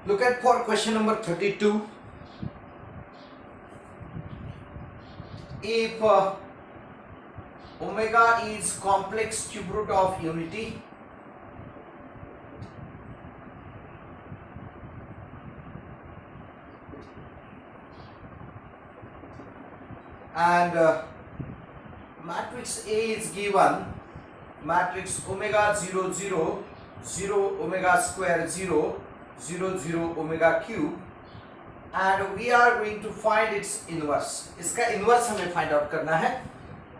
Look at for question number 32. If omega is complex cube root of unity, and matrix A is given, matrix omega 0 0 0 omega square 0 0 0 omega cube, and we are going to find its inverse. इसका inverse हमें find out करना है.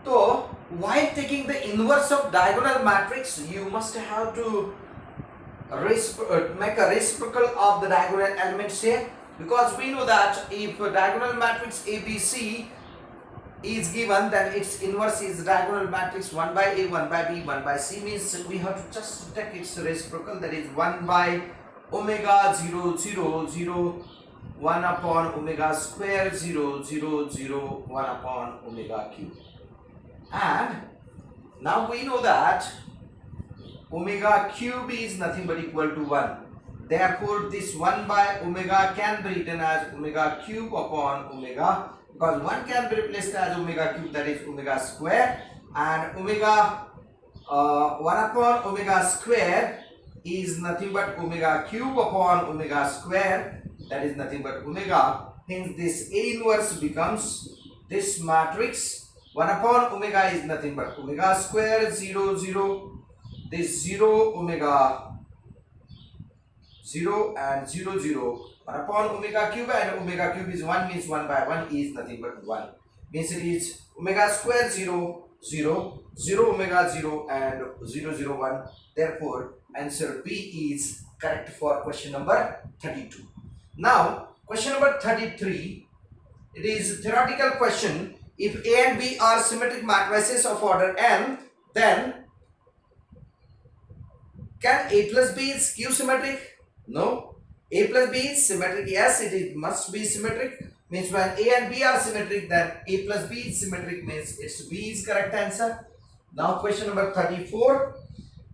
तो while taking the inverse of diagonal matrix, you must have to make a reciprocal of the diagonal elements here, because we know that if diagonal matrix ABC is given, then its inverse is diagonal matrix 1 by A, 1 by B, 1 by C, means we have to just take its reciprocal, that is 1 by omega 0 0 0 1 upon omega square 0 0 0 1 upon omega cube. And now we know that omega cube is nothing but equal to 1. Therefore, this 1 by omega can be written as omega cube upon omega, because 1 can be replaced as omega cube, that is omega square, and omega 1 upon omega square is nothing but omega cube upon omega square, that is nothing but omega. Hence this A inverse becomes this matrix 1 upon omega is nothing but omega square 0 0, this 0 omega 0 and 0 0 1 upon omega cube, and omega cube is 1, means 1 by 1 is nothing but 1, means it is omega square 0 0 0 omega 0 and 0 0 1. Therefore answer B is correct for question number 32. Now question number 33, it is theoretical question. If A and B are symmetric matrices of order n, then can A plus B is skew symmetric? No. A plus B is symmetric. Yes, it must be symmetric. Means when A and B are symmetric, then A plus B is symmetric, means it's B is correct answer. Now question number 34.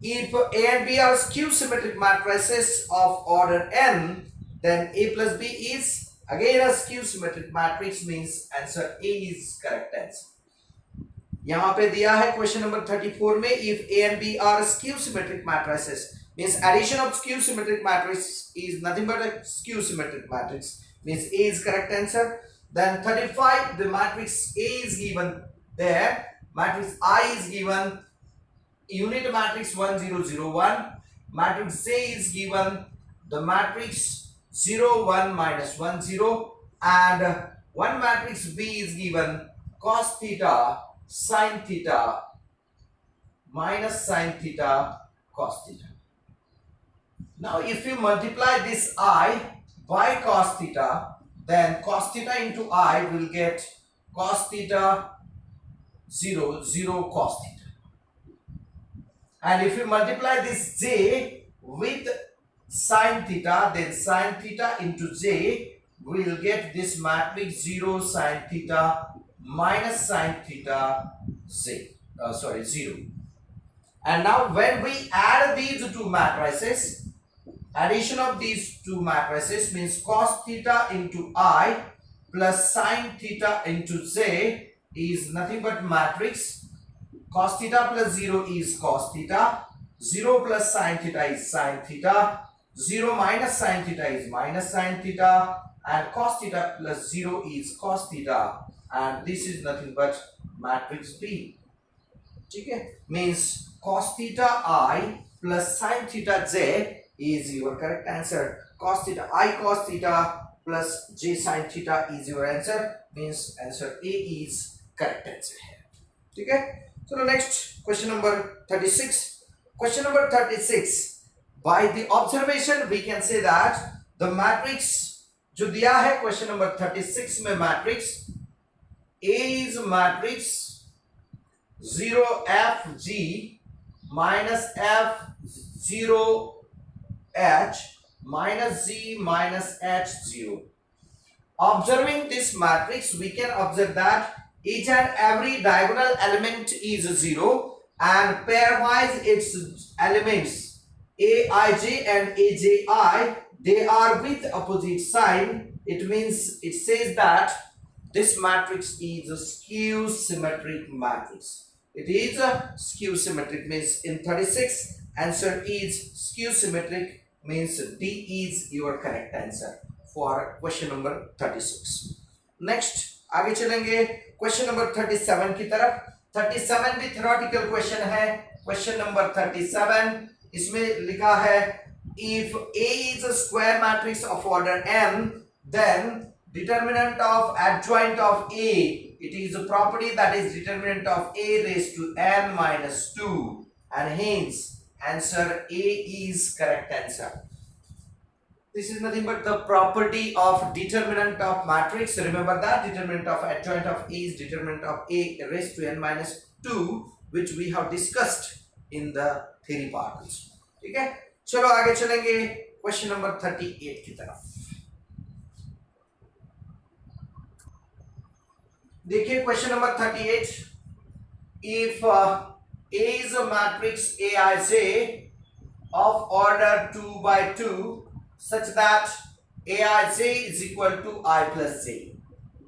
If A and B are skew symmetric matrices of order n, then A plus B is again a skew symmetric matrix, means answer A is correct answer. यहाँ पे दिया है question number 34 में, if A and B are skew symmetric matrices, means addition of skew symmetric matrix is nothing but a skew symmetric matrix, means A is correct answer. Then 35, the matrix A is given there, matrix I is given, unit matrix 1 0 0 1, matrix A is given, the matrix 0 1 minus 1 0, and one matrix B is given, cos theta sin theta minus sin theta cos theta. Now if you multiply this I by cos theta, then cos theta into I will get cos theta 0 0 cos theta, and if you multiply this J with sin theta, then sin theta into J will get this matrix 0 sin theta minus sin theta 0. And now when we add these two matrices, addition of these two matrices means cos theta into I plus sin theta into J is nothing but matrix cos theta plus 0 is cos theta, 0 plus sin theta is sin theta, 0 minus sin theta is minus sin theta, and cos theta plus 0 is cos theta, and this is nothing but matrix B. Okay, means cos theta I plus sin theta J is your correct answer. Cos theta I cos theta plus J sin theta is your answer, means answer A is correct answer here. Okay, so the next question number 36. Question number 36, by the observation we can say that the matrix जो दिया है question number 36 में, matrix A is matrix 0 FG minus F0 H minus G minus H0. Observing this matrix, we can observe that each and every diagonal element is 0, and pairwise its elements Aij and Aji, they are with opposite sign, it means it says that this matrix is a skew symmetric matrix. It is a skew symmetric, means in 36 answer is skew symmetric, means D is your correct answer for question number 36. Next आगे चलेंगे question number 37 की तरफ. 37 भी theoretical question है. Question number 37 इसमें लिखा है if A is a square matrix of order n, then determinant of adjoint of A, it is a property that is determinant of A raised to n minus 2, and hence answer A is correct answer. This is nothing but the property of determinant of matrix. Remember that determinant of adjoint of A is determinant of A raised to n minus 2, which we have discussed in the theory part. ठीक है, चलो आगे चलेंगे question number 38 की तरफ. देखिए question number 38. If A is a matrix Aij of order 2 by 2 such that Aij is equal to I plus j.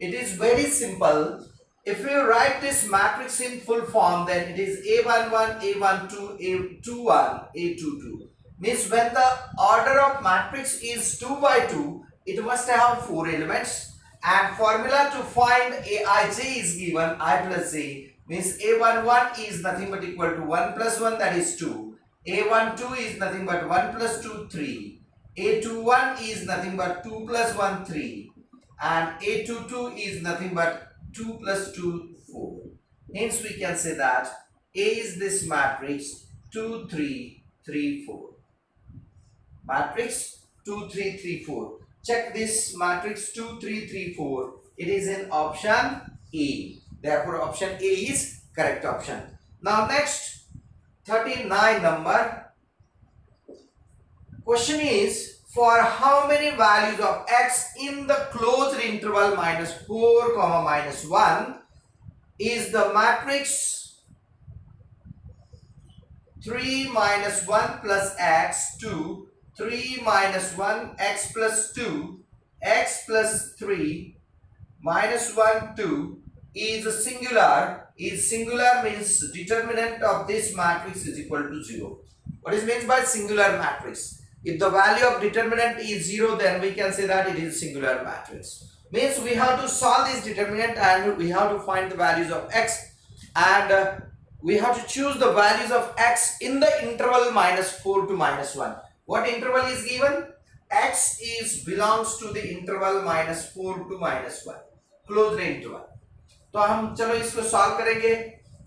It is very simple. If you write this matrix in full form, then it is A11, A12, A21, A22. Means when the order of matrix is 2 by 2, it must have 4 elements. And formula to find Aij is given I plus j. Means A11 is nothing but equal to 1 plus 1, that is 2. A12 is nothing but 1 plus 2, 3. A21 is nothing but 2 plus 1, 3. And A22 is nothing but 2 plus 2, 4. Hence we can say that A is this matrix 2, 3, 3, 4. Matrix 2, 3, 3, 4. Check this matrix 2, 3, 3, 4. It is in option A. Therefore option A is correct option. Now next 39 number. Question is, for how many values of x in the closed interval minus 4 comma minus 1 is the matrix 3 minus 1 plus x to 3 minus 1 x plus 2 x plus 3 minus 1 2 is a singular. Is singular means determinant of this matrix is equal to 0. What is meant by singular matrix? If the value of determinant is 0, then we can say that it is singular matrix. Means we have to solve this determinant and we have to find the values of x, and we have to choose the values of x in the interval minus 4 to minus 1. What interval is given? X is belongs to the interval minus 4 to minus 1, closed interval. तो हम चलो इसको solve करेंगे.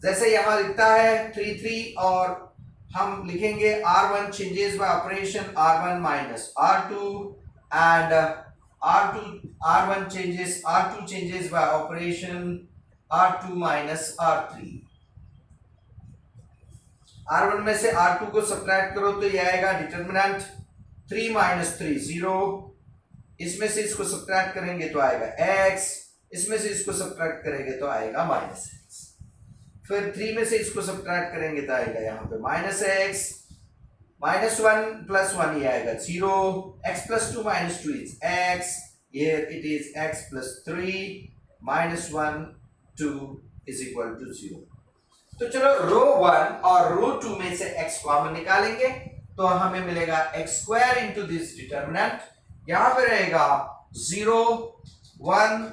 जैसे यहाँ लिखता है 3 3 और हम लिखेंगे R1 changes by operation R1 minus R2, and R1 changes by operation R2 minus R3. R1 में से R2 को सब्ट्रैक्ट करो तो ये आएगा डिटर्मिनेंट 3 minus 3 0. इसमें से इसको सब्ट्रैक्ट करेंगे तो आएगा x. इसमें से इसको सब्ट्रैक्ट करेंगे तो आएगा माइनस x. फिर 3 में से इसको सब्ट्रैक्ट करेंगे तो आएगा यहाँ पे माइनस x. माइनस 1 प्लस 1 ये आएगा 0. x plus 2 minus 2 is x. Here it is x plus 3 minus 1 2 is equal to 0. तो चलो रो 1 और रो 2 में से x कॉमन निकालेंगे तो हमें मिलेगा x square into this determinant. यहाँ पे रहेगा 0 1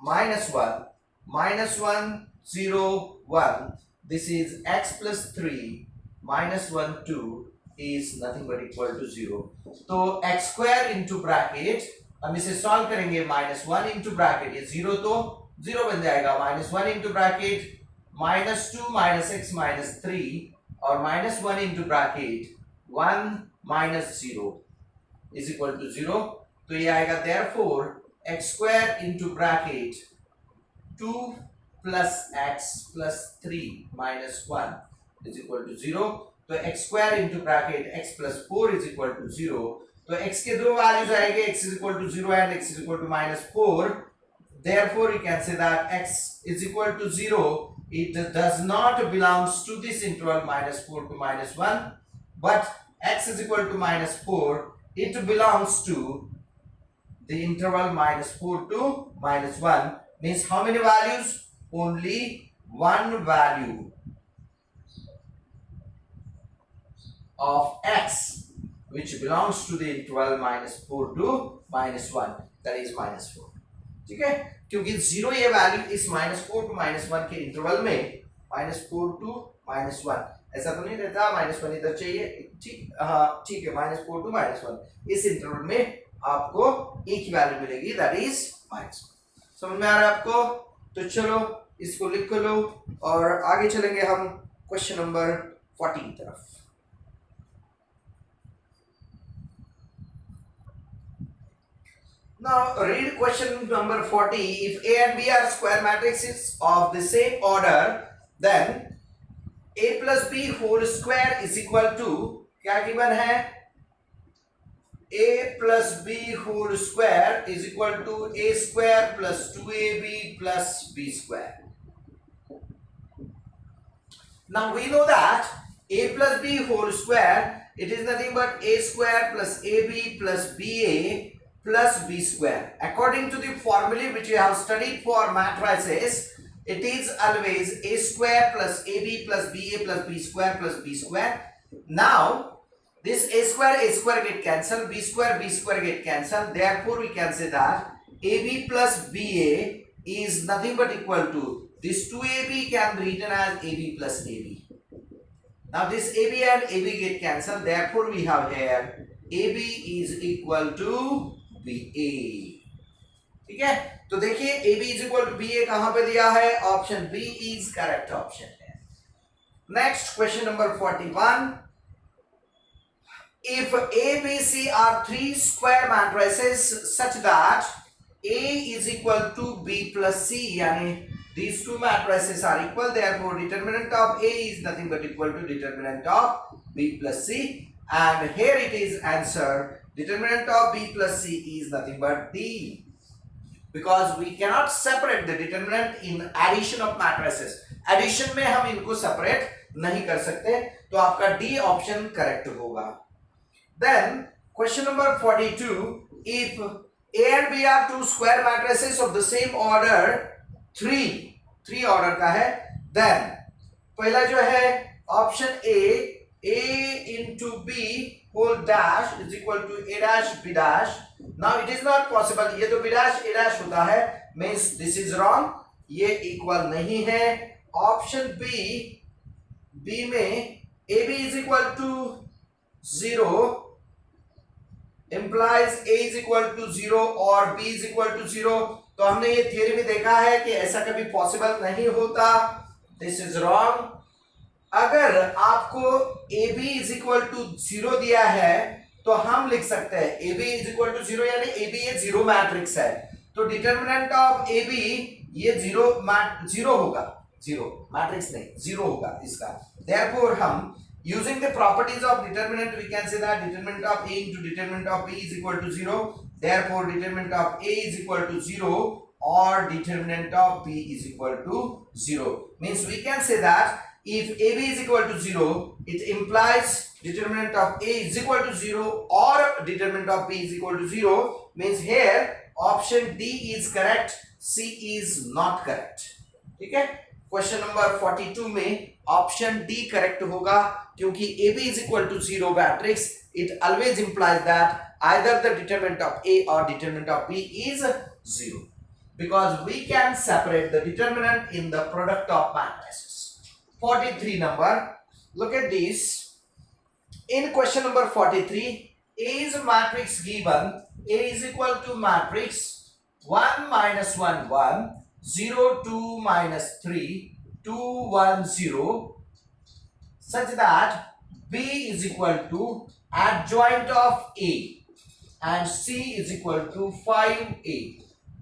minus 1 minus 1 0 1. This is x plus 3 minus 1 2 is nothing but equal to 0. तो x square into bracket हम इसे सॉल्व करेंगे. माइनस 1 into bracket ये 0 तो 0 बन जाएगा. Minus 1 into bracket minus 2 minus x minus 3 और minus 1 into bracket 1 minus 0 is equal to 0. तो ये आएगा therefore x square into bracket 2 plus x plus 3 minus 1 is equal to 0. तो x square into bracket x plus 4 is equal to 0. तो x के दो values आएंगे, x is equal to 0 and x is equal to minus 4. Therefore you can say that x is equal to 0. It does not belongs to this interval minus 4 to minus 1, but x is equal to minus 4 it belongs to the interval -4 to -1, means how many values? Only one value of x which belongs to the interval -4 to -1, that is -4. ठीक है, क्योंकि 0 ये value इस -4 to -1 के interval में -4 to -1 ऐसा तो नहीं रहता, -1 इधर चाहिए, ठीक, हाँ ठीक है, -4 to -1 इस इंटरवल में आपको एक ही वैल्यू मिलेगी, दैट इज -1। समझ में आ रहा है आपको? तो चलो इसको लिख लो और आगे चलेंगे हम क्वेश्चन नंबर 14 तरफ। Now read question number 40. If A and B are square matrices of the same order, then A plus B whole square is equal to, क्या गिवन है? A plus B whole square is equal to A square plus 2AB plus B square. Now we know that A plus B whole square, it is nothing but A square plus AB plus BA plus B square. According to the formula which we have studied for matrices, it is always A square plus AB plus BA plus B square plus B square. Now this A square get cancelled, B square get cancelled. Therefore we can say that AB plus BA is nothing but equal to this 2AB can be written as AB plus AB. Now this AB and AB get cancelled. Therefore we have here AB is equal to BA. ठीक है, तो देखिए AB is equal to BA कहां पे दिया है? Option B is correct option है। Next question number 41. If A, B, C are three square matrices such that A is equal to B plus C, यानी these two matrices are equal, therefore determinant of A is nothing but equal to determinant of B plus C, and here it is answer. Determinant of B plus C is nothing but D, because we cannot separate the determinant in addition of matrices. Addition में हम इनको separate नहीं कर सकते, तो आपका D option correct होगा। Then question number 42. If A and B are two square matrices of the same order, three order का है, then पहला जो है option A into B whole dash is equal to A dash B dash. Now it is not possible, ये तो B dash A dash होता है, means this is wrong, ये इक्वल नहीं है। ऑप्शन B में AB is equal to 0 implies A is equal to 0 और B is equal to 0, तो हमने ये थियरी में देखा है कि ऐसा कभी पॉसिबल नहीं होता, दिस इज रॉन्ग। अगर आपको AB इज इक्वल टू 0 दिया है तो हम लिख सकते हैं AB इज इक्वल टू 0, यानी AB ये 0 मैट्रिक्स है, तो डिटरमिनेंट ऑफ AB ये 0 होगा, 0 मैट्रिक्स नहीं 0 होगा इसका। देयरफॉर हम using the properties of determinant we can say that determinant of A into determinant of B is equal to 0, therefore determinant of A is equal to 0 or determinant of B is equal to 0, means we can say that if AB is equal to 0, it implies determinant of A is equal to 0 or determinant of B is equal to 0, means here option D is correct, C is not correct। ठीक है, question number 42 में option D correct होगा, क्योंकि AB is equal to 0 matrix, it always implies that either the determinant of A or determinant of B is 0, because we can separate the determinant in the product of matrices. 43 number, look at this. In question number 43, A is a matrix given, A is equal to matrix 1 minus 1 1 0 2 minus 3 2 1 0, such that B is equal to adjoint of A and C is equal to 5A.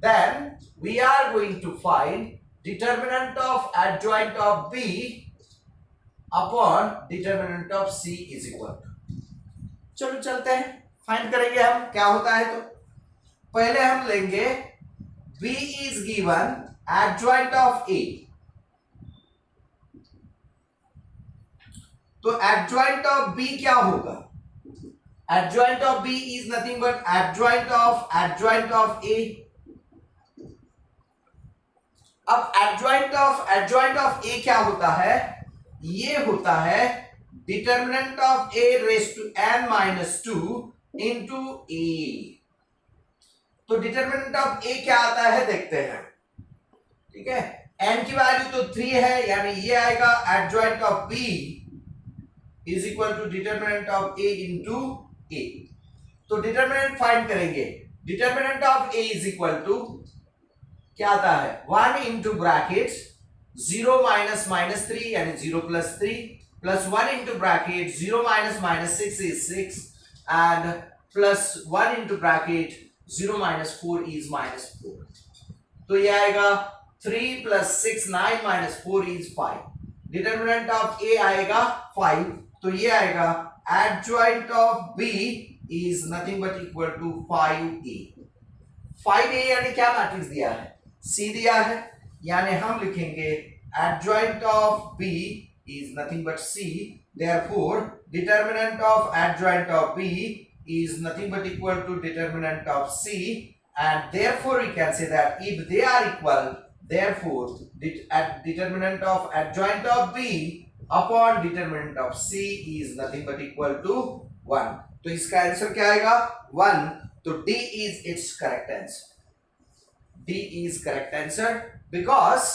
Then we are going to find determinant of adjoint of B upon determinant of C is equal to. चलो चलते हैं, find करेंगे हम क्या होता है। तो पहले हम लेंगे B is given adjoint of A, तो एडजॉइंट ऑफ बी क्या होगा? Adjoint of B is nothing but adjoint of A. अब adjoint of A क्या होता है? ये होता है determinant of A raise to n minus 2 into A। तो डिटर्मिनेंट ऑफ A क्या आता है देखते हैं, ठीक है। n की वैल्यू तो 3 है, यानी ये आएगा adjoint of B is equal to determinant of A into A। तो डिटर्मिनेंट फाइंड करेंगे। Determinant of A is equal to क्या आता है 1 इंटू ब्रैकेट 0 माइनस माइनस 3 यानी 0 plus 3 plus 1 into bracket 0 minus minus 6 is 6 and plus 1 into bracket 0 minus 4 is minus 4। तो ये आएगा 3 plus 6 9 minus 4 is 5। Determinant of A आएगा 5, तो ये आएगा adjoint of B is nothing but equal to 5A। 5A यानी क्या मैट्रिक्स दिया है? C दिया है, यानी हम लिखेंगे adjoint of B is nothing but C, therefore determinant of adjoint of B is nothing but equal to determinant of C, and therefore we can say that if they are equal, therefore determinant of adjoint of B upon determinant of C is nothing but equal to 1। तो इसका answer क्या आएगा 1। तो D is its correct answer। D is correct answer because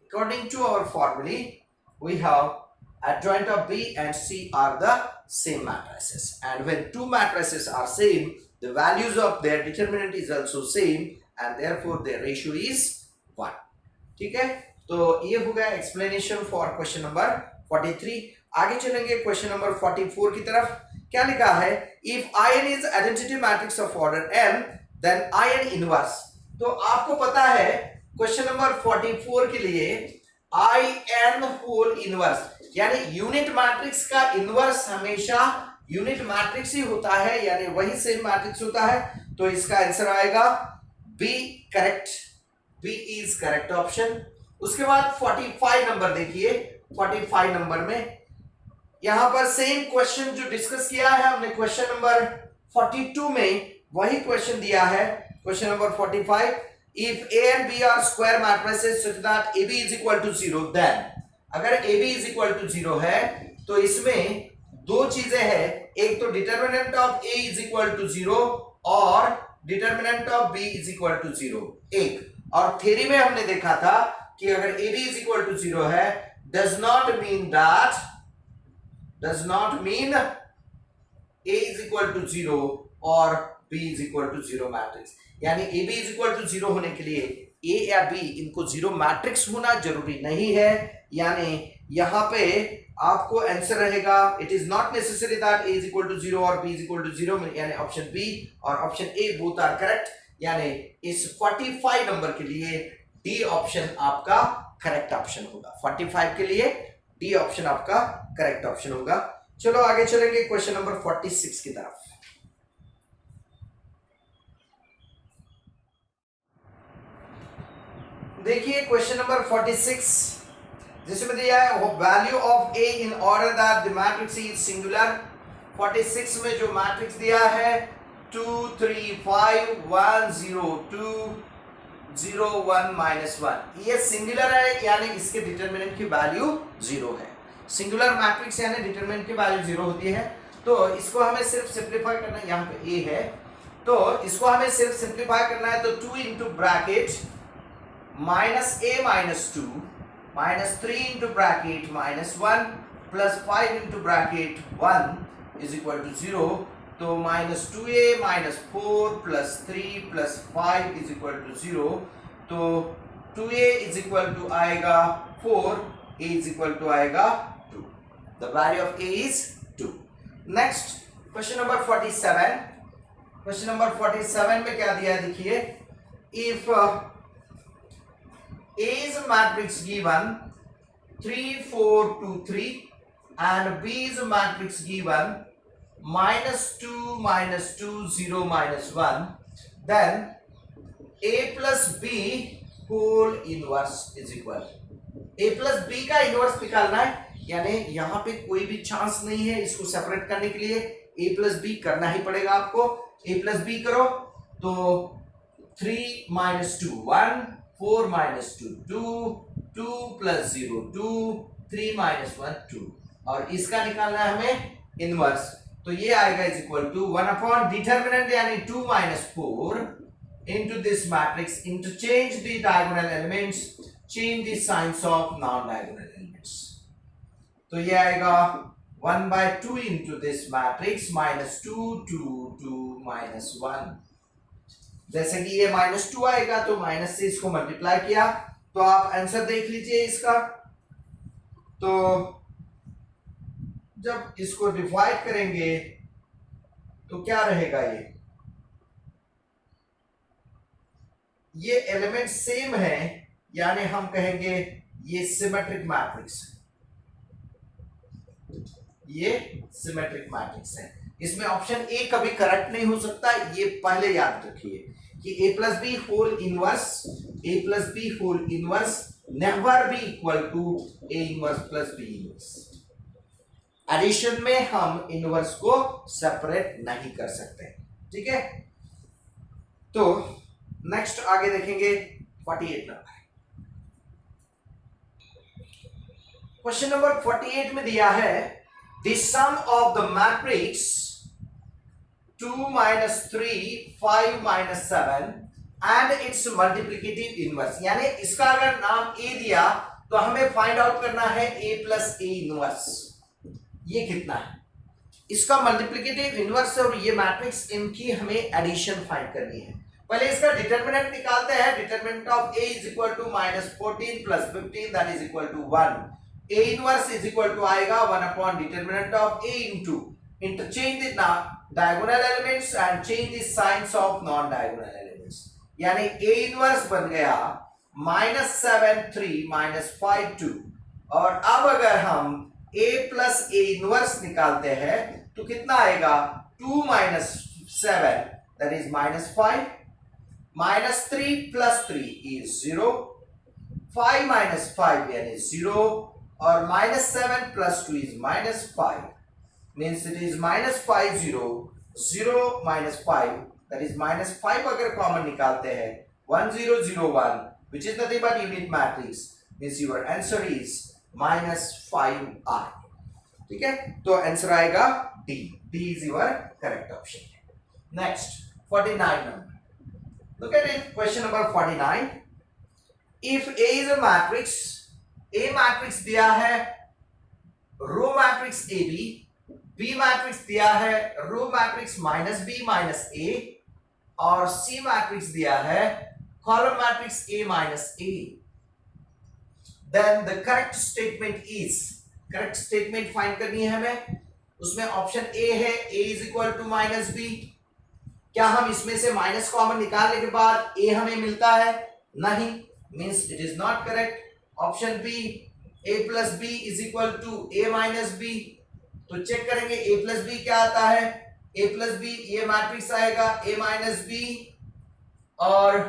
according to our formula we have adjoint of B and C are the same matrices, and when two matrices are same, the values of their determinant is also same, and therefore their ratio is 1। ठीक है, तो ये हो गया explanation for question number 43। आगे चलेंगे question number 44 की तरफ। क्या लिखा है? If IN is identity matrix of order n, then IN inverse। तो आपको पता है question number 44 के लिए IN होल इनवर्स, यानी यूनिट मैट्रिक्स का इनवर्स हमेशा यूनिट मैट्रिक्स ही होता है, यानी वही सेम मैट्रिक्स होता है। तो इसका आंसर आएगा B correct. B is correct option. उसके बाद 45 नंबर देखिए। 45 नंबर में यहां पर सेम क्वेश्चन जो डिस्कस किया है हमने क्वेश्चन नंबर 42 में, वही क्वेश्चन दिया है। Question number 45, if A and B are square matrices such that AB is equal to 0, then अगर AB is equal to 0 है तो इसमें दो चीजें हैं, एक तो determinant of A is equal to 0 और determinant of B is equal to 0 एक। और थ्योरी में हमने देखा था कि अगर AB is equal to 0 है does not mean A is equal to 0 और B is equal to 0 matrix, यानी AB is equal to 0 होने के लिए A या B इनको 0 मैट्रिक्स होना जरूरी नहीं है। यानी यहाँ पे आपको आंसर रहेगा it is not necessary that A is equal to 0 और B is equal to 0, यानी ऑप्शन B और option A both are correct. यानी इस 45 नंबर के लिए D ऑप्शन आपका करेक्ट ऑप्शन होगा। 45 के लिए D ऑप्शन आपका करेक्ट ऑप्शन होगा। चलो आगे चलेंगे क्वेश्चन नंबर 46 की तरफ। देखिए क्वेश्चन नंबर 46 जिसमें दिया है value of A in order that the matrix is singular. 46 में जो मैट्रिक्स दिया है 2 3 5 1 0 2 0 1 -1, ये सिंगुलर है, यानी इसके डिटरमिनेंट की वैल्यू 0 है। सिंगुलर मैट्रिक्स यानी डिटरमिनेंट की वैल्यू 0 होती है। तो इसको हमें सिर्फ सिंप्लीफाई करना है। यहाँ पे A है तो इसको हमें सिर्फ सिंप्लीफाई करना है। तो 2 into bracket minus A minus 2 minus 3 into bracket minus 1 plus 5 into bracket 1 is equal to 0। तो minus 2A minus 4 plus 3 plus 5 is equal to 0। तो 2A is equal to आएगा 4, A is equal to आएगा 2। The value of A is 2। Next question number 47। question number 47 में क्या दिया है देखिए। if A is a matrix given 3 4 2 3 and B is a matrix given -2 -2 0 -1, then A plus B whole inverse is equal। A plus B का inverse निकालना है, यानी यहाँ पे कोई भी चांस नहीं है इसको सेपरेट करने के लिए। ए प्लस बी करना ही पड़ेगा आपको। ए प्लस बी करो तो 3 माइनस 2 1, 4 माइनस 2 2, 2 प्लस 0 2, 3 माइनस 1 2, और इसका निकालना है हमें इनवर्स, तो ये आएगा is equal to 1 upon determinant यानी 2 minus 4 into this matrix, interchange the diagonal elements, change the signs of non-diagonal elements. तो ये आएगा 1 by 2 into this matrix minus 2 2 2 minus 1। जैसे कि ये माइनस 2 आएगा तो माइनस से इसको मल्टीप्लाई किया, तो आप आंसर देख लीजिए इसका। तो जब इसको डिवाइड करेंगे तो क्या रहेगा, ये एलिमेंट सेम है, यानी हम कहेंगे ये सिमेट्रिक मैट्रिक्स है, ये सिमेट्रिक मैट्रिक्स है। इसमें ऑप्शन ए कभी करेक्ट नहीं हो सकता, ये पहले याद रखिए कि A plus B whole inverse, A plus B whole inverse never be equal to A inverse plus B inverse. Addition में हम इनवर्स को सेपरेट नहीं कर सकते, ठीक है। तो नेक्स्ट आगे देखेंगे 48 नंबर। क्वेश्चन नंबर 48 में दिया है the sum of the matrix 2 minus 3 5 minus 7 and its multiplicative inverse, यानी इसका अगर नाम ए दिया तो हमें फाइंड आउट करना है ए प्लस ए इनवर्स, ये कितना है, इसका मल्टीप्लिकेटिव इनवर्स और ये मैट्रिक्स, इनकी हमें एडिशन फाइंड करनी है। पहले इसका डिटरमिनेंट निकालते हैं। Determinant of A is equal to -14 plus 15 that is equal to 1। A inverse is equal to आएगा 1 upon determinant of A into interchange the diagonal elements and change the signs of non diagonal elements, यानी A inverse बन गया -7 3 -5 2, और अब अगर हम a plus A inverse निकालते हैं तो कितना आएगा 2 minus 7 that is -5, -3 plus 3 is 0, 5 minus 5 यानी 0, और -7 plus 2 is -5, means it is -5 0 0 minus 5 that is -5। अगर कॉमन निकालते हैं 1 0 0 1 which is nothing but unit matrix, means your answer is -5i, ठीक है। तो आंसर आएगा D, D is your correct option. Next 49 number, look at it, question number 49। if A is a matrix, A matrix दिया है row matrix a b, B matrix दिया है row matrix -b -a, और C matrix दिया है column matrix A -a, then the correct statement is, correct statement find करनी है हमें। उसमें ऑप्शन ए है a is equal to -b, क्या हम इसमें से माइनस कॉमन निकालने के बाद a हमें मिलता है, नहीं, means it is not correct. Option B a plus b is equal to a minus b, तो चेक करेंगे a प्लस b क्या आता है, a प्लस b ये मैट्रिक्स आएगा a माइनस b और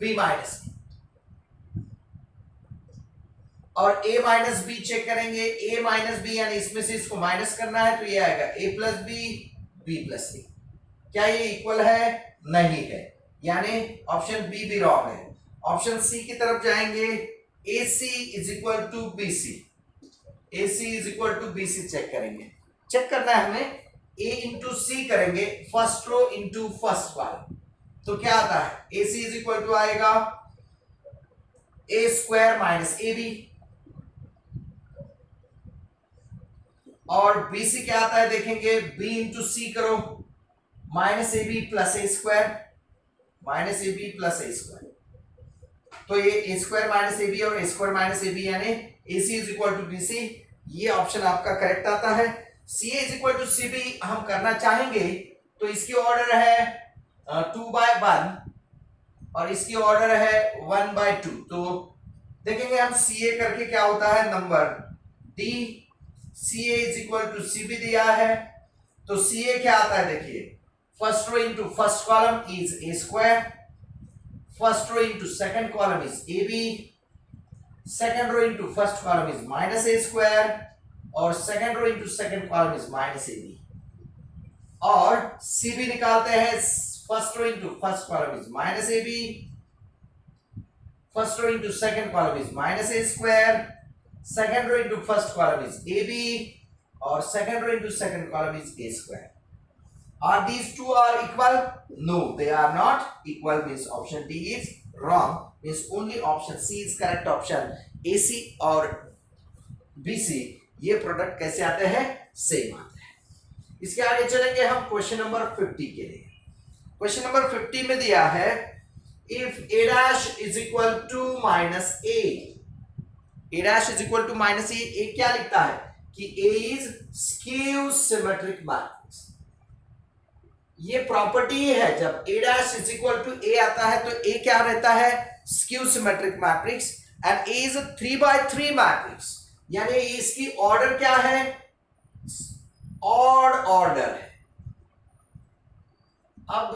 b माइनस b, और a माइनस बी चेक करेंगे, a माइनस बी यानी इसमें से इसको माइनस करना है, तो ये आएगा a plus B b plus C, क्या ये इक्वल है, नहीं है, यानी ऑप्शन बी भी रॉन्ग है। ऑप्शन सी की तरफ जाएंगे, AC is equal to BC, AC is equal to BC check करेंगे, चेक करना है हमें A इंटू सी करेंगे, first row into first column, तो क्या आता है, AC इज इक्वल टू आएगा a स्क्वायर माइनस AB, और BC क्या आता है देखेंगे, B इंटू सी करो, -AB plus a square, -AB plus a square, तो ये a स्क्वायर माइनस AB और a स्क्वायर माइनस AB यानी AC is equal to BC, ये ऑप्शन आपका करेक्ट आता है। CA is equal to CB हम करना चाहेंगे तो इसकी ऑर्डर है 2/1 और इसकी ऑर्डर है 1/2, तो देखेंगे हम CA करके क्या होता है number D, CA is equal to CB दिया है, तो CA क्या आता है देखिए, first row into first column is a square, first row into second column is AB, second row into first column is -a square, और second row into second column is -AB, और C भी निकालते हैं। First row into first column is minus A B, first row into second column is minus A square, second row into first column is A B, और second row into second column is A square. Are these two are equal? No, they are not equal. Means option D is wrong. Means only option C is correct option. AC और BC ये product कैसे आते हैं? Same आते हैं. इसके आगे चलेंगे हम क्वेश्चन नंबर 50 के लिए. क्वेश्चन नंबर 50 में दिया है if a dash is equal to minus a, a dash is equal to minus a, a क्या लिखता है कि a is skew symmetric matrix. ये प्रॉपर्टी है, जब a dash is equal to a आता है तो a क्या रहता है? Skew symmetric matrix. And a is a 3x3 matrix, यानी इसकी ऑर्डर क्या है? ऑड ऑर्डर है. अब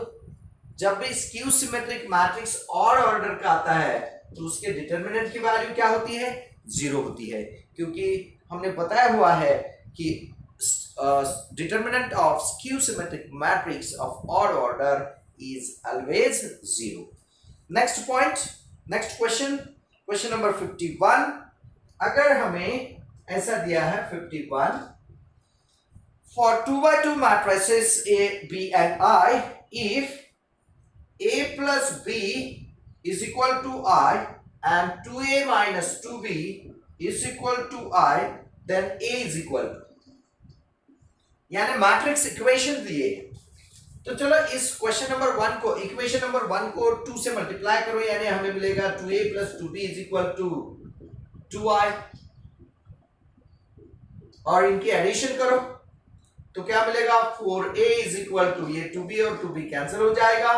जब भी skew symmetric matrix odd order का आता है तो उसके डिटरमिनेंट की वैल्यू क्या होती है? 0 होती है, क्योंकि हमने बताया हुआ है कि determinant of skew symmetric matrix of odd order is always 0. Next point, next question, question number 51. अगर हमें ऐसा दिया है 51, for 2x2 matrices A, B and I, if A plus B is equal to I and 2A minus 2B is equal to I, then A is equal to, यानी matrix equation दिए. तो चलो इस क्वेश्चन नंबर 1 को, equation number 1 को 2 से multiply करो, यानी हमें मिलेगा 2a plus 2b is equal to 2i, और इनकी एडिशन करो तो क्या मिलेगा? 4a is equal to, ये 2b और 2b कैंसिल हो जाएगा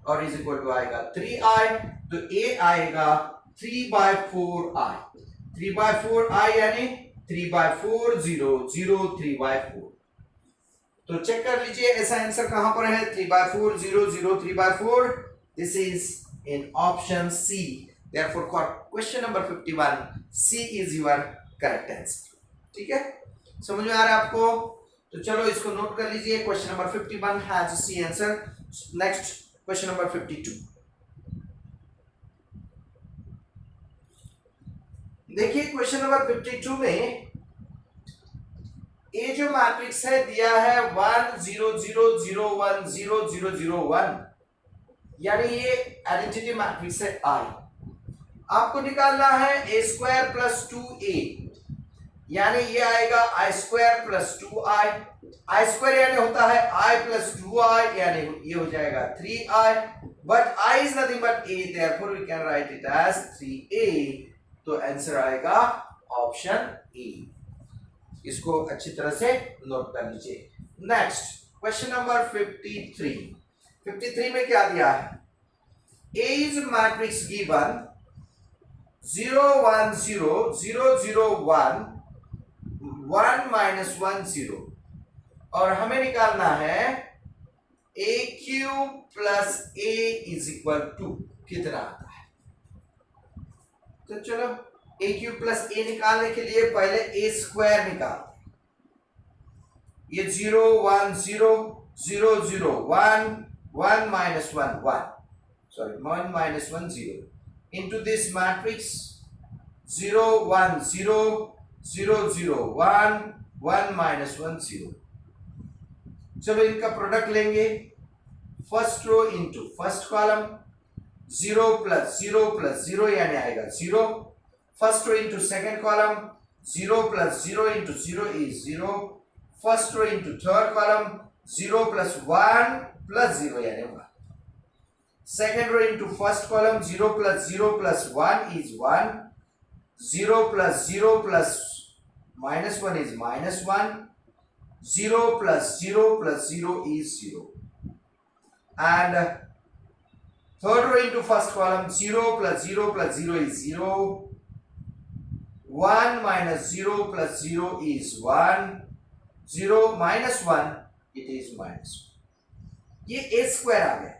और is equal to आएगा 3i, तो a आएगा 3/4i, 3/4i यानी 3/4 0 0 3/4. तो चेक कर लीजिए ऐसा आंसर कहां पर है? 3/4 0 0 3/4. This is in option C. Therefore question number 51 C is your correct answer. ठीक है, समझ में आ रहा है आपको? तो चलो इसको नोट कर लीजिए. Question number 51 has C answer. Next question number 52. देखिए क्वेश्चन नंबर 52 में ये जो मैट्रिक्स है दिया है 1 0 0 0 1 0 0 0 1, यानी ये आइडेंटिटी मैट्रिक्स है I. आपको निकालना है a स्क्वायर प्लस 2a, यानी ये आएगा I square plus 2i. I square यानी होता है I प्लस 2i, यानी ये हो जाएगा 3i, but I is nothing but a, therefore we can write it as 3a. तो आंसर आएगा ऑप्शन ए. इसको अच्छी तरह से नोट कर लीजिए. Next question number 53. 53 में क्या दिया है? A is matrix given 0 1 0 0 0 1 1 minus 1 0, और हमें निकालना है a cube plus a is equal to कितना आता है? तो चलो a क्यूब प्लस a निकालने के लिए पहले a स्क्वायर निकालते हैं. ये 0 1 0 0 0 1 1 minus 1 1, sorry 1 minus 1 0 into this matrix 0 1 0 0 0 1 1 minus 1 0. चलो इनका प्रोडक्ट लेंगे. First row into first column, 0 plus 0 plus 0 यानी आएगा 0. First row into second column, 0 plus 0 into 0 is 0. First row into third column, 0 plus 1 plus 0 यानी 1. Second row into first column, 0 plus 0 plus 1 is 1. 0 plus 0 plus minus 1 is minus 1. 0 plus 0 plus 0 is 0. And third row into first column, 0 plus 0 plus 0 is 0. 1 minus 0 plus 0 is 1. 0 minus 1, it is minus 1. ये a square आ गया.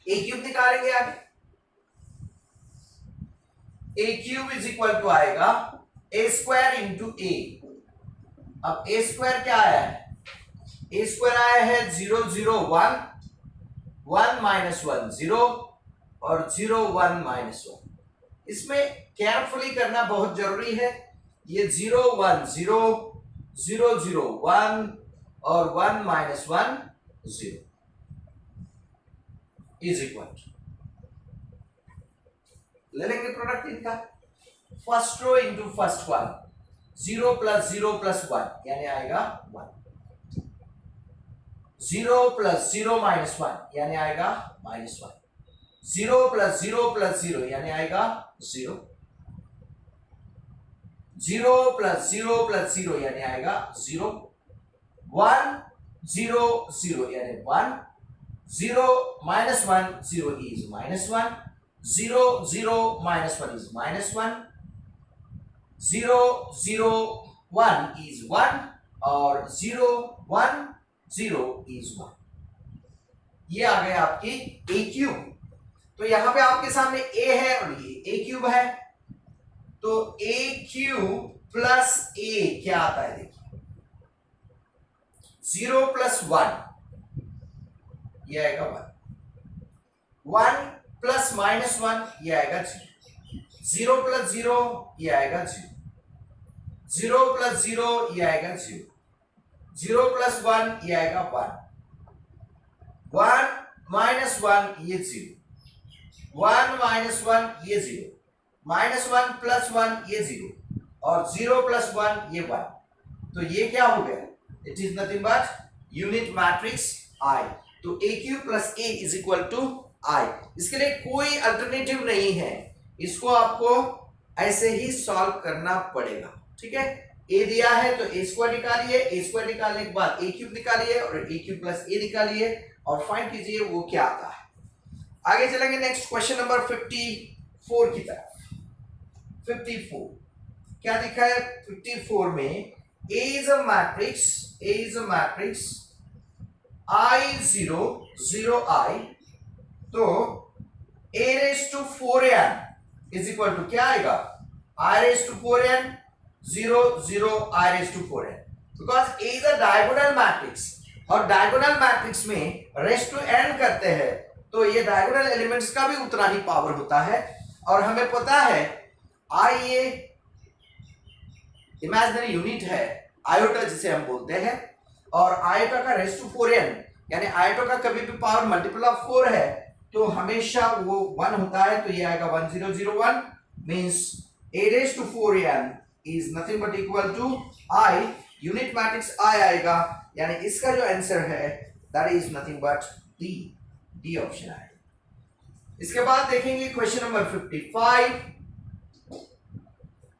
a cube निकालेंगे आगे. a cube is equal to आएगा a square into a. अब a square क्या आया है? ए square आया है 0 0 1, 1 माइनस 1 0 और 0 1 माइनस 1। इसमें केयरफुली करना बहुत जरूरी है। ये 0 1 0 0 0 1 और 1 माइनस 1 0 इज इक्वल, ले लेंगे प्रोडक्ट इनका। First row into first one, 0 plus 0 plus 1 यानी आएगा 1, 0 प्लस 0 माइनस 1 यानी आएगा माइनस 1, 0 प्लस 0 प्लस 0 यानी आएगा 0, 0 प्लस 0 प्लस 0 यानी आएगा 0, 1 0 0 यानी 1, 0 minus 1 0 is minus 1, 0 0 minus 1 is minus 1, 0 0 1 is 1 और 0 1 0 is 1। ये आ गया आपकी a क्यूब। तो यहां पे आपके सामने a है और ये a क्यूब है, तो a क्यूब प्लस a क्या आता है देखिए, 0 प्लस 1 ये आएगा 1, 1 प्लस माइनस 1 ये आएगा 0, 0 प्लस 0 ये आएगा 0, 0 प्लस 0 ये आएगा 0, 0 प्लस 1 ये आएगा 1, 1 माइनस 1 ये 0, 1 माइनस 1 ये 0, माइनस 1 प्लस 1 ये 0 और 0 प्लस 1 ये 1। तो ये क्या हो गया, it is nothing but unit matrix I. तो A Q plus A is equal to I. इसके लिए कोई अल्टरनेटिव नहीं है, इसको आपको ऐसे ही सॉल्व करना पड़ेगा। ठीक है, ए दिया है तो ए स्क्वायर निकालिए, ए स्क्वायर निकालने के बाद ए क्यूब निकालिए और ए क्यूब प्लस ए निकालिए और फाइंड कीजिए वो क्या आता है। आगे चलेंगे नेक्स्ट क्वेश्चन नंबर 54 की तरफ। 54 क्या दिखा है, 54 में A is a matrix, A is a matrix I 0 0 I, तो A raised to 4n is equal to क्या आएगा, I raised to 4n 0 0 I raised to 4n, because A is a diagonal matrix और diagonal matrix में raised to n करते हैं तो ये diagonal elements का भी उतना ही पावर होता है। और हमें पता है I ये इमेजिनरी यूनिट है, आयोटा जिसे हम बोलते हैं, और आयोटा का रेस टू 4n यानी आयोटा का कभी भी पावर मल्टीपल ऑफ 4 है तो हमेशा वो 1 होता है, तो ये आएगा 1001 means a raise to 4n is nothing but equal to i, unit matrix i आएगा, यानी इसका जो आंसर है that is nothing but D option आएगा। इसके बाद देखेंगे क्वेश्चन नंबर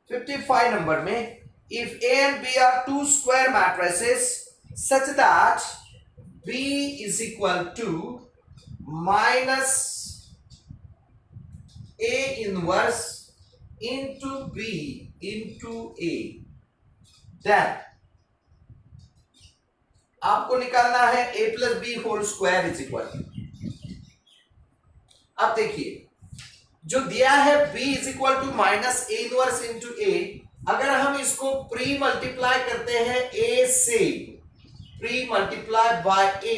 55 नंबर में, if A and B are two square matrices such that B is equal to minus A inverse into B into A, then आपको निकालना है A plus B whole square is equal। अब देखिए जो दिया है B is equal to minus A inverse into A, अगर हम इसको प्री मल्टीप्लाई करते हैं A से, प्री मल्टीप्लाई बाय A,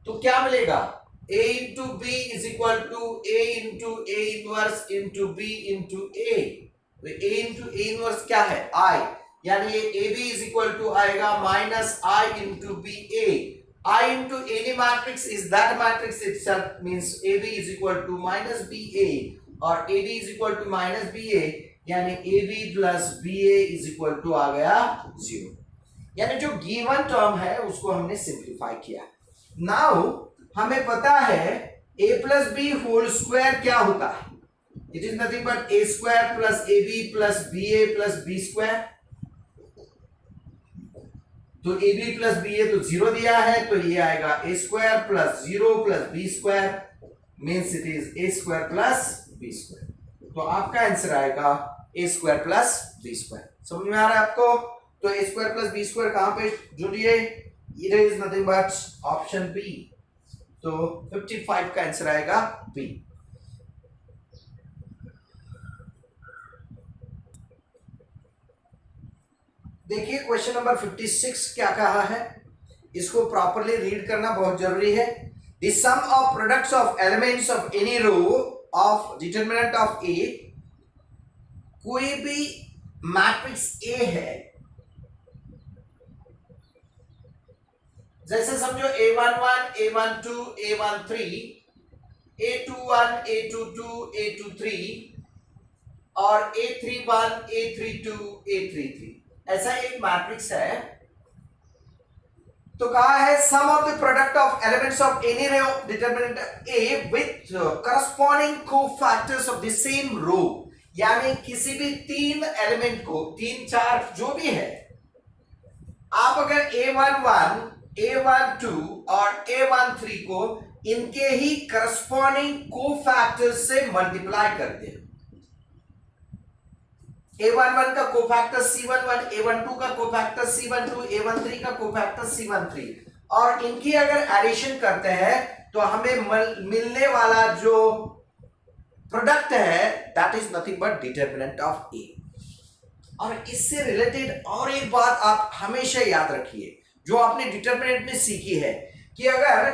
तो क्या मिलेगा, A into B is equal to A into A inverse into B into A। तो A इंटू A इनवर्स क्या है, I, यानी ये AB इज इक्वल टू आएगा minus I into BA। I into any matrix is that matrix itself, means AB is equal to minus BA और AB is equal to minus BA, यानी AB plus BA is equal to आ गया 0। यानी जो given term है उसको हमने simplify किया। नाउ हमें पता है A plus B whole square क्या होता है, it is nothing but A square plus AB plus BA plus B square. तो AB प्लस BA तो 0 दिया है, तो ये आएगा A square plus 0 plus B square, means it is A square plus B square. तो आपका आंसर आएगा A square plus B square. समझ में आ रहा है आपको? तो A square plus B square कहां पे जुड़िए, it is nothing but option B. तो 55 का आंसर आएगा बी। देखिए क्वेश्चन नंबर 56 क्या कहा है, इसको प्रॉपरली रीड करना बहुत जरूरी है। The sum of products of elements of any row of determinant of A, कोई भी मैट्रिक्स ए है, जैसे समझो A11, A12, A13, A21, A22, A23 और A31, A32, A33, ऐसा एक मैट्रिक्स है। तो कहा है sum of the product of elements of any row of determinant A with corresponding cofactors of the same row, यानी किसी भी तीन एलिमेंट को, तीन चार जो भी है, आप अगर A11, A12 और A13 को इनके ही करस्पॉन्डिंग कोफैक्टर्स से मल्टीप्लाई करते हैं। A11 का कोफैक्टर C11, A12 का कोफैक्टर C12, A13 का कोफैक्टर C13, और इनकी अगर एडिशन करते हैं तो हमें मिलने वाला जो प्रोडक्ट है that is nothing but determinant of A. और इससे रिलेटेड और एक बात आप हमेशा याद रखिए जो आपने डिटरमिनेंट में सीखी है कि अगर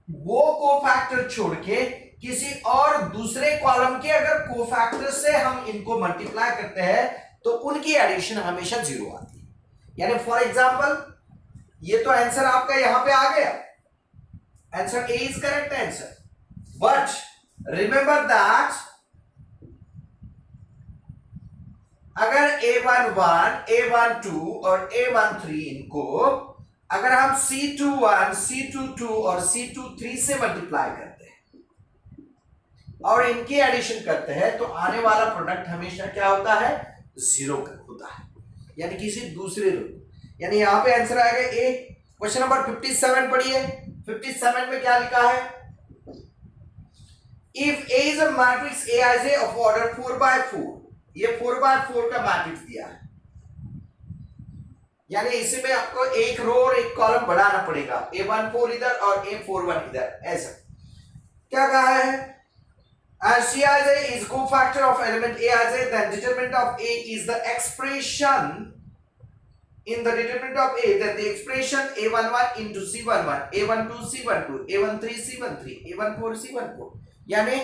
वो कोफैक्टर छोड़ के किसी और दूसरे कॉलम के अगर कोफैक्टर से हम इनको मल्टीप्लाई करते हैं तो उनकी एडिशन हमेशा जीरो आती है। यानी फॉर एग्जांपल ये तो आंसर आपका यहां पे आ गया, answer A is correct answer, but remember that अगर A11, A12 और A13 इनको अगर हम C21, C22 और C23 से मल्टीप्लाई करते हैं और इनकी एडिशन करते हैं तो आने वाला प्रोडक्ट हमेशा क्या होता है, जीरो होता है, यानी किसी दूसरे रो। यानी यहां पे आंसर आएगा ए। क्वेश्चन नंबर 57 पढ़िए। 57 में क्या लिखा है, if A is a matrix Aij of order 4x4, ये 4x4 का मैट्रिक्स दिया है, यानी इसमें आपको एक रो और एक कॉलम बढ़ाना पड़ेगा, A14 इधर और A41 इधर, ऐसा क्या कहा है, as Cij is cofactor of element Aij, then determinant of A is the expression in the determinant of A, then the expression A11 into C11, A12 C12, A13 C13, A14 C14, यानी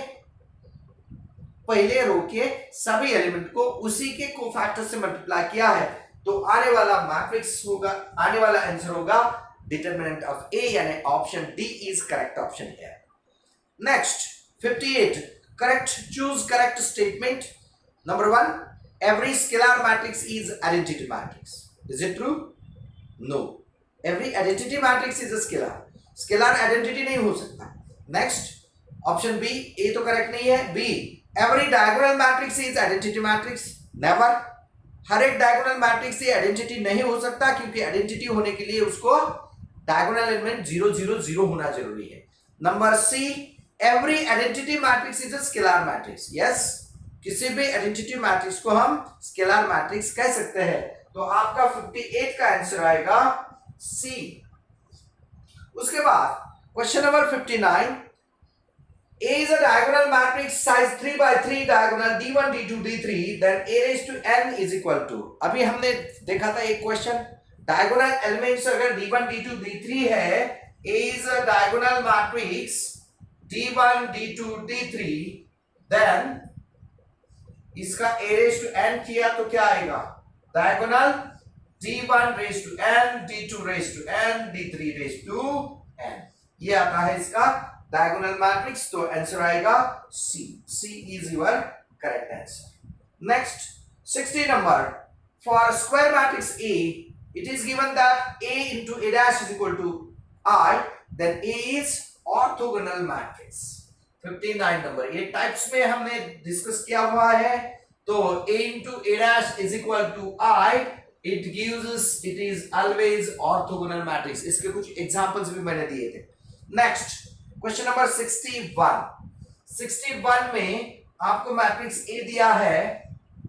पहले रो के सभी element को उसी के cofactor से multiply किया है तो आने वाला मैट्रिक्स होगा, आने वाला आंसर होगा डिटरमिनेंट ऑफ ए, यानी option D is correct option है। Next 58, correct, choose correct statement. Number 1, every scalar matrix is identity matrix, is it true? No, every identity matrix is a scalar, scalar identity नहीं हो सकता। Next option B, ए तो correct नहीं है। B, every diagonal matrix is identity matrix, never, हर एक diagonal matrix से identity नहीं हो सकता क्योंकि आइडेंटिटी होने के लिए उसको डायगोनल एलिमेंट 0 0 0 होना जरूरी है। Number C, every identity matrix is a scalar matrix, yes, किसी भी आइडेंटिटी मैट्रिक्स को हम स्केलर मैट्रिक्स कह सकते हैं। तो आपका 58 का आंसर आएगा सी। उसके बाद question number 59, A is a diagonal matrix size 3 by 3 diagonal d1 d2 d3 then A raised to n is equal to, अभी हमने देखा था एक क्वेश्चन, डायगोनल एलिमेंट्स अगर d1 d2 d3 है, A is a diagonal matrix d1 d2 d3 then इसका A raised to n किया तो क्या आएगा, diagonal d1 raised to n, d2 raised to n, d3 raised to n, ये आता है इसका डायगोनल मैट्रिक्स। तो आंसर आएगा C, C is your correct answer. Next 60 number, for square matrix A it is given that a into a dash is equal to I, then A is orthogonal matrix। 59 number, ये types में हमने discuss किया हुआ है। तो a into a dash is equal to I, it gives us, it is always orthogonal matrix। इसके कुछ examples भी मैंने दिए थे। नेक्स्ट क्वेश्चन नंबर 61, 61 में आपको मैट्रिक्स ए दिया है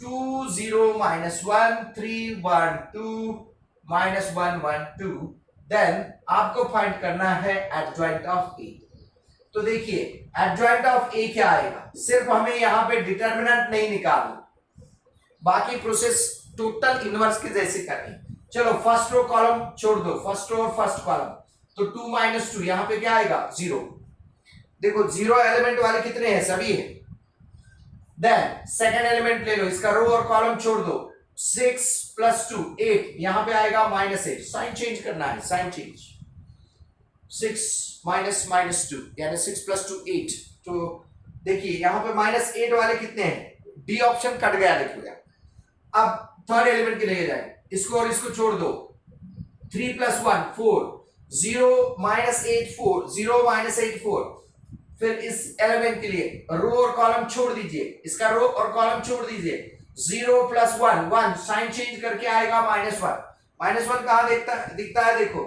2 0 -1 3 1 2 -1 1 2, देन आपको फाइंड करना है एडजॉइंट ऑफ ए। तो देखिए एडजॉइंट ऑफ ए क्या आएगा, सिर्फ हमें यहां पे डिटरमिनेंट नहीं निकालना, बाकी प्रोसेस टोटल इनवर्स के जैसे करनी। चलो फर्स्ट रो कॉलम छोड़ दो, फर्स्ट रो और फर्स्ट कॉलम, तो 2 माइनस 2 यहां पे क्या आएगा 0। देखो 0 एलिमेंट वाले कितने हैं, सभी है। देन सेकंड एलिमेंट ले लो, इसका रो और कॉलम छोड़ दो। 6 प्लस 2 8, यहां पे आएगा -8। साइन चेंज करना है, साइन चेंज। 6 माइनस -2 यानी 6 प्लस 2 8। तो देखिए यहां पे -8 वाले कितने हैं, डी ऑप्शन कट गया, देखिएगा। अब थर्ड एलिमेंट के लिए जाए, इसको और इसको छोड़ दो। 3 प्लस 1 4, 0 -8 4, 0 -8 4। फिर इस एलिमेंट के लिए रो और कॉलम छोड़ दीजिए, इसका रो और कॉलम छोड़ दीजिए। 0 प्लस 1 1, साइन चेंज करके आएगा -1। -1 कहां दिखता है, देखो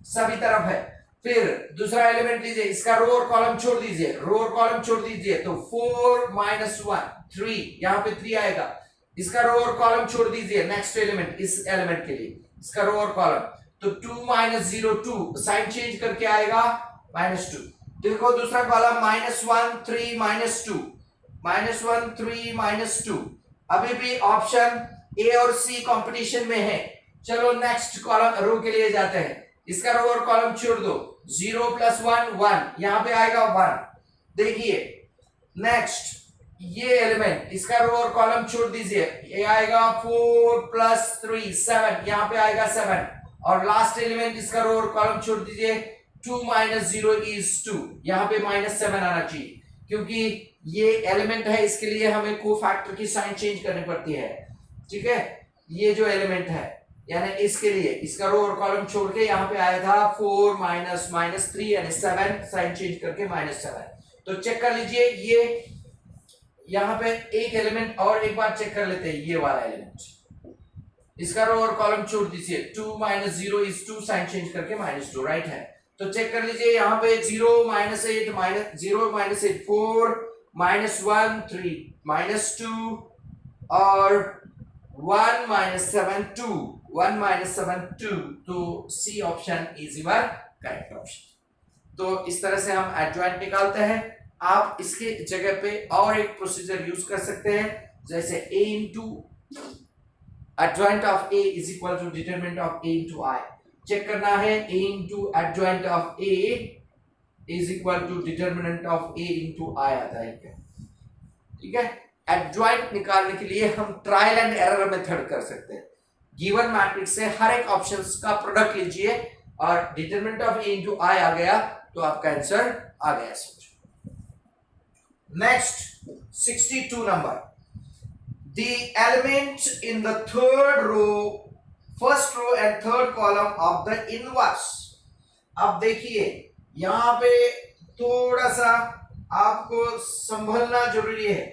सभी तरफ है। फिर दूसरा एलिमेंट लीजिए, इसका रो और कॉलम छोड़ दीजिए, रो और कॉलम छोड़ दीजिए। तो 4 -1 3, यहां पे 3 आएगा। इसका रो और कॉलम छोड़ दीजिए, नेक्स्ट एलिमेंट, इस एलिमेंट के लिए इसका रो और कॉलम। तो 2 -0 2, साइन चेंज करके आएगा -2। देखो दूसरा कॉलम -1 3 -2, -1 3 -2। अभी भी ऑप्शन ए और सी कंपटीशन में है। चलो नेक्स्ट कॉलम रो के लिए जाते हैं, इसका रो और कॉलम छोड़ दो। 0 प्लस 1 1, यहां पे आएगा 1। देखिए नेक्स्ट ये एलिमेंट, इसका रो और कॉलम छोड़ दीजिए, ये आएगा 4 प्लस 3 7, यहां पे आएगा 7। और लास्ट एलिमेंट, इसका रो और कॉलम छोड़ दीजिए। 2 -0 is 2, यहां पे -7 आना चाहिए, क्योंकि ये एलिमेंट है, इसके लिए हमें कोफैक्टर की साइन चेंज करनी पड़ती है। ठीक है, ये जो एलिमेंट है यानी इसके लिए इसका रो और कॉलम छोड़ के यहां पे आया था 4 -3 यानी 7, साइन चेंज करके -7। तो चेक कर लीजिए, ये यहां पे एक एलिमेंट और एक बार चेक कर लेते हैं, ये वाला एलिमेंट, इसका रो और कॉलम छोड़ दीजिए। 2 -0 is 2, साइन चेंज करके -2, राइट है। तो चेक कर लीजिए, यहां पे 0 -8 0 -8 4 -1 3 -2 और 1 -7 2, 1 -7 2। तो C option is your correct option. तो इस तरह से हम एडजॉइंट निकालते हैं। आप इसके जगह पे और एक प्रोसीजर यूज कर सकते हैं, जैसे a into adjoint of A is equal to determinant of A into I। Check करना है, A into adjoint of A is equal to determinant of A into I आता है क्या, ठीक है। adjoint निकालने के लिए हम ट्रायल एंड एरर मेथड कर सकते हैं। गिवन मैट्रिक्स से हर एक ऑप्शंस का प्रोडक्ट लीजिए और determinant of A into I आ गया तो आपका आंसर आ गया समझो। Next 62 number, the element in the third row, first row and third column of the inverse। अब देखिए यहां पे थोड़ा सा आपको संभलना जरूरी है।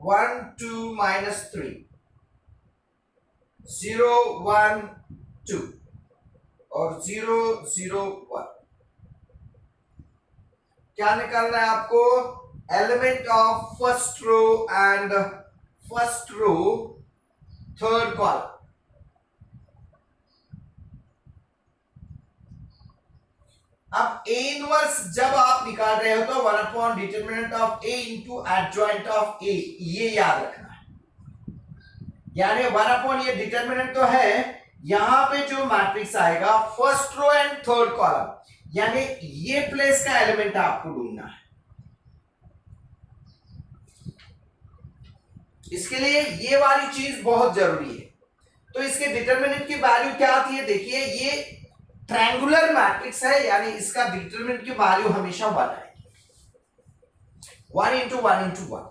1 2 -3 0 1 2 और 0 0 1। क्या निकालना है आपको, element of first row and first row third column. अब A इनवर्स जब आप निकाल रहे हो तो 1 upon determinant of A into adjoint of A, ये याद रखना है। यानी 1 अपॉन ये डिटरमिनेंट तो है, यहां पे जो मैट्रिक्स आएगा first row and third column, यानी ये प्लेस का एलिमेंट आपको ढूंढना है। इसके लिए ये वाली चीज बहुत जरूरी है। तो इसके डिटरमिनेंट की वैल्यू क्या आती है, देखिए ये ट्रायंगुलर मैट्रिक्स है, यानी इसका डिटरमिनेंट की वैल्यू हमेशा 1 आएगी। 1 इंटू 1 इंटू 1।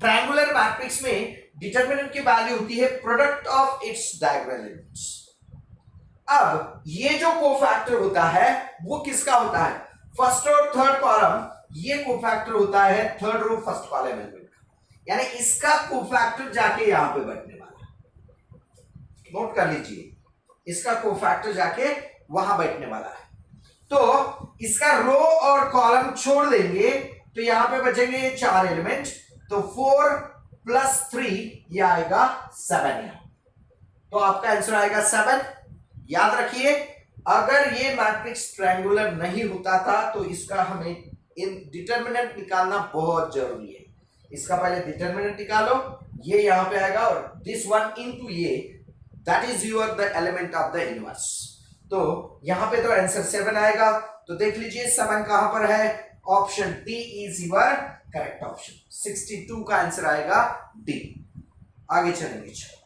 ट्रायंगुलर मैट्रिक्स में डिटरमिनेंट की वैल्यू होती है product of its diagonal elements. अब ये जो कोफैक्टर होता है वो किसका होता है, फर्स्ट और थर्ड कॉलम, ये कोफैक्टर होता है third row first column element का, यानी इसका कोफैक्टर जाके यहां पे बैठने वाला है। नोट कर लीजिए, इसका कोफैक्टर जाके वहां बैठने वाला है। तो इसका रो और कॉलम छोड़ देंगे तो यहां पे बचेंगे 4 एलिमेंट, तो 4 प्लस 3 ये आएगा 7 यहां। तो आपका आंसर आएगा 7। याद रखिए, अगर ये मैट्रिक्स ट्रायंगुलर नहीं होता था तो इसका हमें इन डिटरमिनेंट निकालना बहुत जरूरी है। इसका पहले डिटरमिनेंट निकालो, ये यहां पे आएगा और दिस वन इनटू ये, that is your the element of the inverse. तो यहां पे तो आंसर 7 आएगा। तो देख लीजिए 7 कहां पर है, option D is your correct option. 62 का आंसर आएगा डी। आगे चलेंगे।